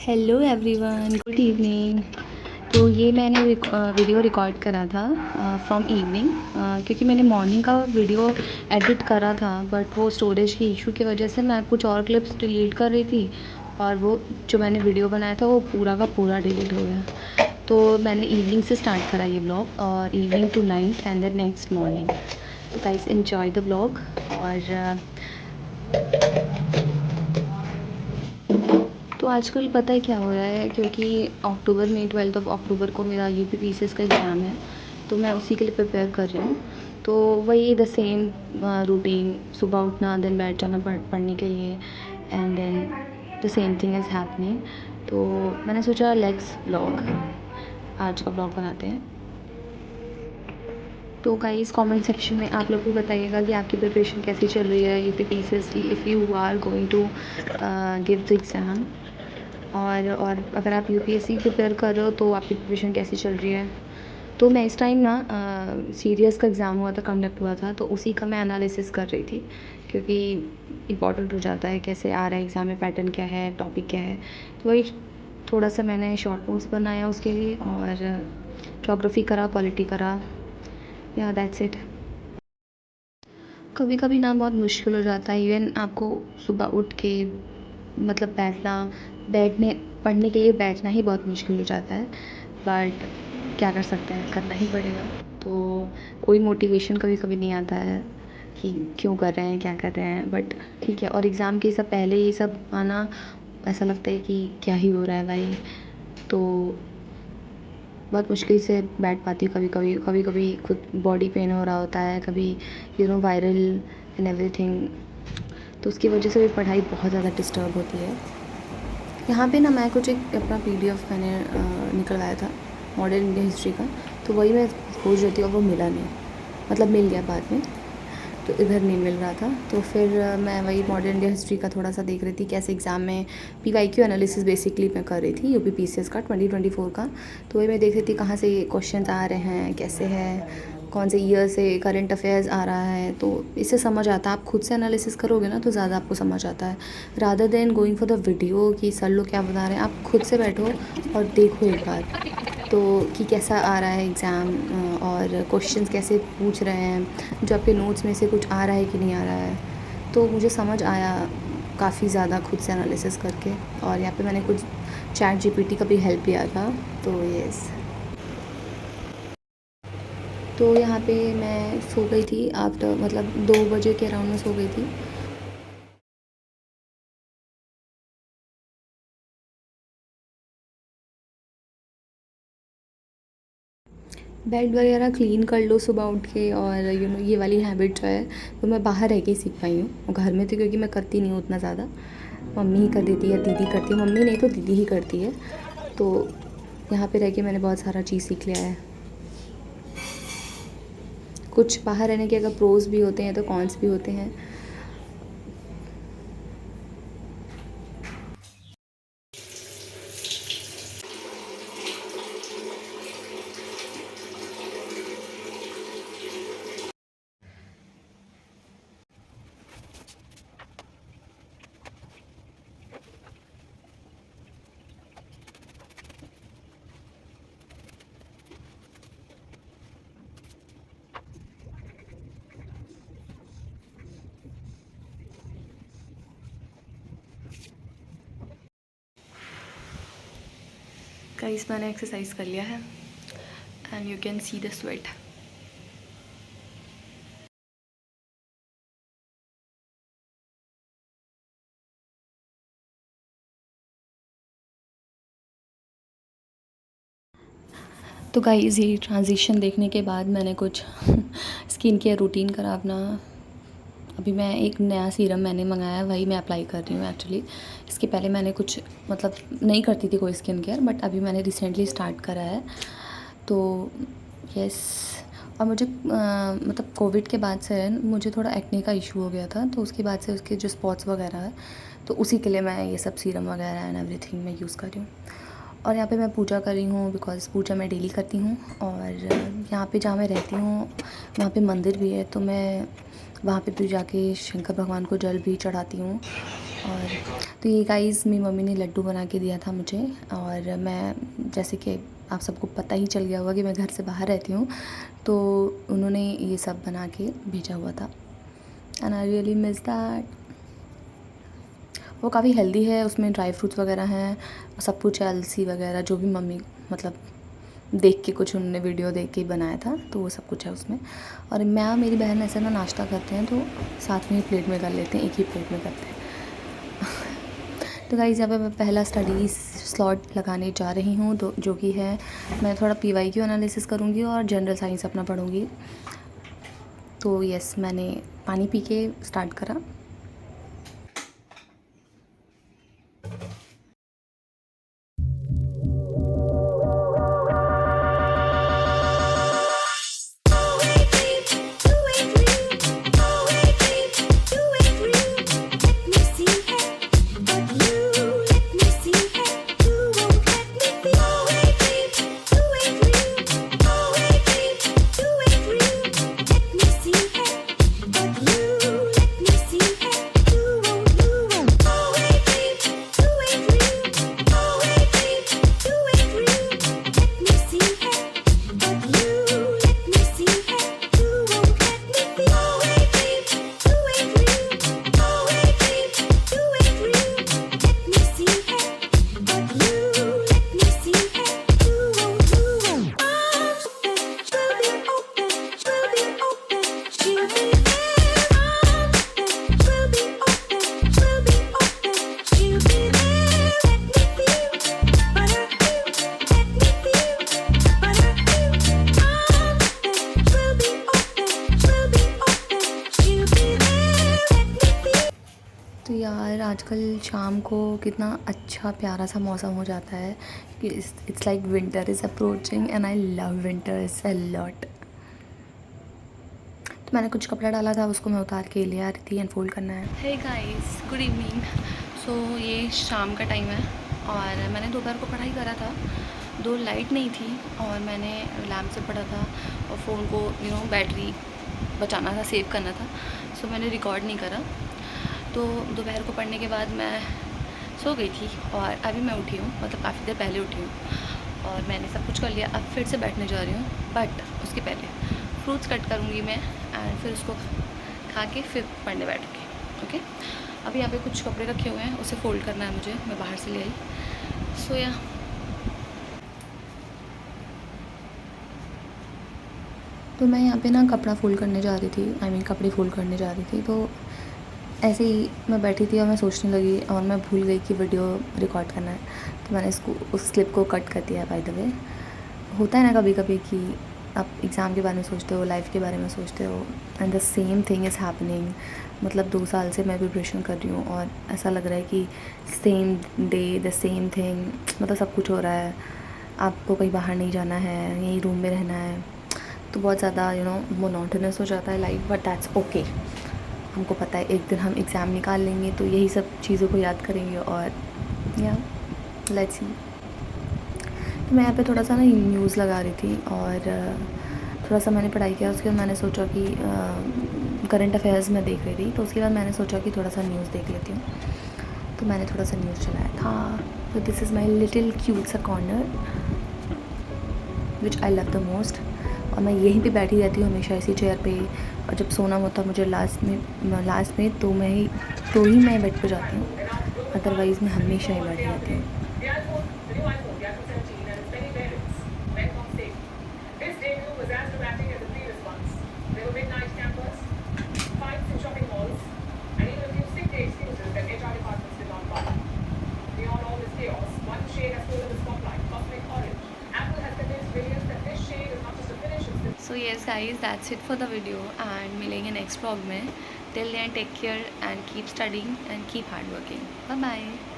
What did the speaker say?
Hello everyone, good evening. तो ये मैंने वीडियो रिकॉर्ड करा था फ्रॉम इवनिंग, क्योंकि मैंने मॉर्निंग का वीडियो एडिट करा था, बट वो स्टोरेज की इशू की वजह से मैं कुछ और क्लिप्स डिलीट कर रही थी और वो जो मैंने वीडियो बनाया था वो पूरा का पूरा डिलीट हो गया। तो मैंने इवनिंग से स्टार्ट करा ये ब्लॉग, और evening to night and then next morning. तो गाइस एंजॉय द ब्लॉग। और तो आजकल पता है क्या हो रहा है, क्योंकि अक्टूबर में 12 अक्टूबर को मेरा यूपी पीसीएस का एग्ज़ाम है, तो मैं उसी के लिए प्रिपेयर कर रही हूँ। तो वही द सेम रूटीन, सुबह उठना, देन बैठ जाना पढ़ने के लिए, and then the same thing is happening. तो मैंने सोचा लेट्स ब्लॉग, आज का ब्लॉग बनाते हैं। तो गाइस कमेंट सेक्शन में आप लोग भी बताइएगा कि आपकी प्रिपरेशन कैसी चल रही है यूपी पीसीएस की, if you are going to give the exam. और अगर आप यूपीएससी प्रिपेयर कर रहे हो तो आपकी प्रिपरेशन कैसी चल रही है। तो मैं इस टाइम ना सीरियस का एग्ज़ाम हुआ था, कंडक्ट हुआ था, तो उसी का मैं एनालिसिस कर रही थी, क्योंकि इम्पॉर्टेंट हो जाता है कैसे आ रहा है एग्ज़ाम में, पैटर्न क्या है, टॉपिक क्या है। तो वही थोड़ा सा मैंने शॉर्ट नोट्स बनाया उसके लिए, और ज्योग्राफी करा, पॉलिटी करा, या दैट्स इट। कभी कभी ना बहुत मुश्किल हो जाता है इवन आपको सुबह उठ के, मतलब बैठने पढ़ने के लिए बैठना ही बहुत मुश्किल हो जाता है, बट क्या कर सकते हैं, करना ही पड़ेगा। तो कोई मोटिवेशन कभी कभी नहीं आता है कि क्यों कर रहे हैं, क्या कर रहे हैं, बट ठीक है। और एग्ज़ाम के सब पहले ये सब आना, ऐसा लगता है कि क्या ही हो रहा है भाई। तो बहुत मुश्किल से बैठ पाती हूँ, कभी कभी खुद बॉडी पेन हो रहा होता है, कभी वायरल एंड एवरीथिंग। तो उसकी वजह से भी पढ़ाई बहुत ज़्यादा डिस्टर्ब होती है। यहाँ पे ना मैं कुछ एक अपना पीडीएफ मैंने निकलवाया था मॉडर्न इंडिया हिस्ट्री का, तो वही मैं खोज रही थी और वो मिला नहीं, मतलब मिल गया बाद में, तो इधर नहीं मिल रहा था। तो फिर मैं वही मॉडर्न इंडिया हिस्ट्री का थोड़ा सा देख रही थी कैसे एग्ज़ाम में पीवाईक्यू एनालिसिस बेसिकली मैं कर रही थी यूपी पीसीएस का 2024 का। तो वही मैं देख रही थी कहाँ से क्वेश्चन आ रहे हैं, कैसे है, कौन से ईयर से करंट अफेयर्स आ रहा है। तो इससे समझ आता है, आप खुद से एनालिसिस करोगे ना तो ज़्यादा आपको समझ आता है, rather than going for the video कि सर लोग क्या बता रहे हैं। आप खुद से बैठो और देखो एक बार तो कि कैसा आ रहा है एग्ज़ाम, और क्वेश्चंस कैसे पूछ रहे हैं, जो आपके नोट्स में से कुछ आ रहा है कि नहीं आ रहा है। तो मुझे समझ आया काफ़ी ज़्यादा खुद से एनालिसिस करके। और यहाँ पे मैंने कुछ चैट जीपीटी का भी हेल्प लिया था। तो यस, तो यहाँ पे मैं सो गई थी आफ्टर, मतलब 2 बजे के अराउंड में सो गई थी। बेड वगैरह क्लीन कर लो सुबह उठ के, और ये वाली हैबिट जो है वो मैं बाहर रह के ही सीख पाई हूँ। घर में तो क्योंकि मैं करती नहीं हूँ उतना ज़्यादा, मम्मी ही कर देती है, दीदी करती है, मम्मी नहीं तो दीदी ही करती है। तो यहाँ पे रह के मैंने बहुत सारा चीज़ सीख लिया है। कुछ बाहर रहने के अगर प्रोज भी होते हैं तो कॉन्स भी होते हैं। गाइस मैंने एक्सरसाइज कर लिया है and you can see the sweat. तो गाइस ये ट्रांजिशन देखने के बाद मैंने कुछ स्किन केयर रूटीन करा अपना। अभी मैं एक नया सीरम मैंने मंगाया है, वही मैं अप्लाई कर रही हूँ एक्चुअली। इसके पहले मैंने कुछ मतलब नहीं करती थी कोई स्किन केयर, बट अभी मैंने रिसेंटली स्टार्ट करा है। तो यस, और मुझे मतलब कोविड के बाद से मुझे थोड़ा एक्ने का इशू हो गया था, तो उसके बाद से उसके जो स्पॉट्स वगैरह है, तो उसी के लिए मैं ये सब सीरम वगैरह एंड एवरीथिंग मैं यूज़ कर रही हूँ। और यहाँ पे मैं पूजा कर रही हूँ, बिकॉज़ पूजा मैं डेली करती हूँ। और यहाँ पे जहाँ मैं रहती हूँ वहाँ पे मंदिर भी है, तो मैं वहाँ पे भी जाके शंकर भगवान को जल भी चढ़ाती हूँ। और तो ये गाइस मेरी मम्मी ने लड्डू बना के दिया था मुझे, और मैं, जैसे कि आप सबको पता ही चल गया होगा कि मैं घर से बाहर रहती हूँ, तो उन्होंने ये सब बना के भेजा हुआ था and I really miss that. वो काफ़ी हेल्दी है, उसमें ड्राई फ्रूट्स वगैरह हैं, सब कुछ है, अलसी वगैरह, जो भी मम्मी मतलब देख के कुछ उन्होंने वीडियो देख के बनाया था, तो वो सब कुछ है उसमें। और मैं और मेरी बहन ऐसे ना नाश्ता करते हैं तो साथ में ही प्लेट में कर लेते हैं, एक ही प्लेट में करते हैं। तो गाइस यहाँ पे मैं पहला स्टडी स्लॉट लगाने जा रही हूँ, तो जो कि है, मैं थोड़ा PYQ एनालिसिस करूँगी और जनरल साइंस अपना पढ़ूँगी। तो यस, मैंने पानी पी के स्टार्ट करा। तो यार आजकल शाम को कितना अच्छा प्यारा सा मौसम हो जाता है कि it's like winter is approaching and I love winters a lot. तो मैंने कुछ कपड़ा डाला था, उसको मैं उतार के ले आ रही थी एंड फोल्ड करना है। Hey guys, good evening. So ये शाम का टाइम है और मैंने दोपहर को पढ़ाई करा था, दो लाइट नहीं थी और मैंने लैम्प से पढ़ा था और फ़ोन को बैटरी बचाना था, सेव करना था, सो मैंने रिकॉर्ड नहीं करा। तो दोपहर को पढ़ने के बाद मैं सो गई थी और अभी मैं उठी हूँ, मतलब काफ़ी देर पहले उठी हूँ और मैंने सब कुछ कर लिया। अब फिर से बैठने जा रही हूँ, बट उसके पहले फ्रूट्स कट करूँगी मैं एंड फिर उसको खा के फिर पढ़ने बैठूँगी। ओके, अभी यहाँ पे कुछ कपड़े रखे हुए हैं, उसे फ़ोल्ड करना है मुझे, मैं बाहर से ले आई। सो या तो मैं यहाँ पे ना कपड़ा फ़ोल्ड करने जा रही थी, आई मीन कपड़े फ़ोल्ड करने जा रही थी। तो ऐसे ही मैं बैठी थी और मैं सोचने लगी और मैं भूल गई कि वीडियो रिकॉर्ड करना है, तो मैंने इसको उस क्लिप को कट कर दिया। बाय द वे, होता है ना कभी कभी कि आप एग्ज़ाम के बारे में सोचते हो, लाइफ के बारे में सोचते हो and the same thing is happening. मतलब 2 साल से मैं प्रिपरेशन कर रही हूँ और ऐसा लग रहा है कि same day the same thing, मतलब सब कुछ हो रहा है, आपको कहीं बाहर नहीं जाना है, यहीं रूम में रहना है, तो बहुत ज़्यादा मोनोटोनस हो जाता है लाइफ, बट दैट्स ओके। हमको पता है एक दिन हम एग्ज़ाम निकाल लेंगे तो यही सब चीज़ों को याद करेंगे और या लेट्स सी। तो मैं यहाँ पे थोड़ा सा ना न्यूज़ लगा रही थी और थोड़ा सा मैंने पढ़ाई किया, उसके बाद मैंने सोचा कि करंट अफेयर्स में देख रही थी, तो उसके बाद मैंने सोचा कि थोड़ा सा न्यूज़ देख लेती हूँ, तो मैंने थोड़ा सा न्यूज़ चलाया था। तो this is my little cute सा corner which I love the most, और मैं यहीं पे बैठी रहती हूँ हमेशा इसी चेयर पे, और जब सोना होता मुझे लास्ट में तो ही मैं बेड पे जाती हूँ, अदरवाइज़ मैं हमेशा ही बैठी रहती हूँ। So yes guys, that's it for the video and मिलेंगे next vlog में. Till then take care and keep studying and keep hard working. Bye bye.